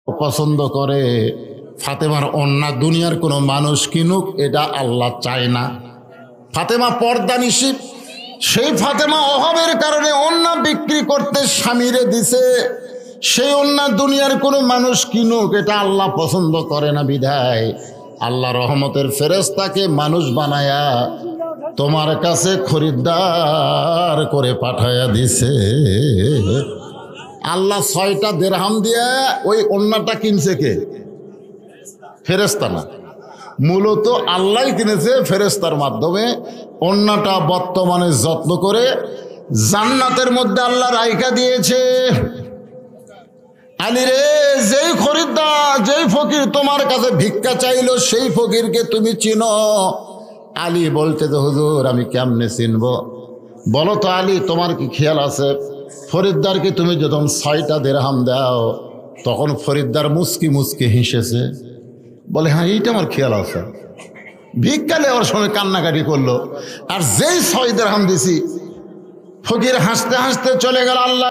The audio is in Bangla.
পছন্দ করে ফাতেমার ওন্না দুনিয়ার কোনো মানুষ কিনুক, এটা আল্লাহ চায় না। ফাতেমা পর্দানিশী, সেই ফাতেমা অভাবের কারণে ওন্না বিক্রি করতে স্বামীরে দিছে। সেই ওন্না দুনিয়ার কোনো মানুষ কিনুক, এটা আল্লাহ পছন্দ করে না। বিধায় আল্লাহ রহমতের ফেরেশতাকে মানুষ বানায়া তোমার কাছে খরিদ্দার করে পাঠায়া দিছে। আল্লাহ 6টা দিরহাম দিয়ে ওই ওন্নাটা কিনছে কে? ফেরেশতা না, মূলত আল্লাহ কিনেছে ফেরেশতার মাধ্যমে। ওন্নাটা বর্তমানে যত্ন করে জান্নাতের মধ্যে আল্লাহ রাইখা দিয়েছে। আলী রে, যেই খরিদ্দার, যেই ফকির তোমার কাছে ভিক্ষা চাইলো, সেই ফকিরকে তুমি চিনো? আলী বলতে তো হুজুর আমি কেমনে চিনবো? বলো তো আলী, তোমার কি খেয়াল আছে ফরিদ্দারকে তুমি যখন 6টা দিরহাম দাও তখন ফরিদ্দার মুস্কি মুস্কি হেসেছে? বলে হ্যাঁ, এইটা আমার খেয়াল আছে। ভিক্ষা নেওয়ার সময় কান্নাকাটি করলো, আর যেই 6 দিরহাম দিছি ফকির হাসতে হাসতে চলে গেল। আল্লাহ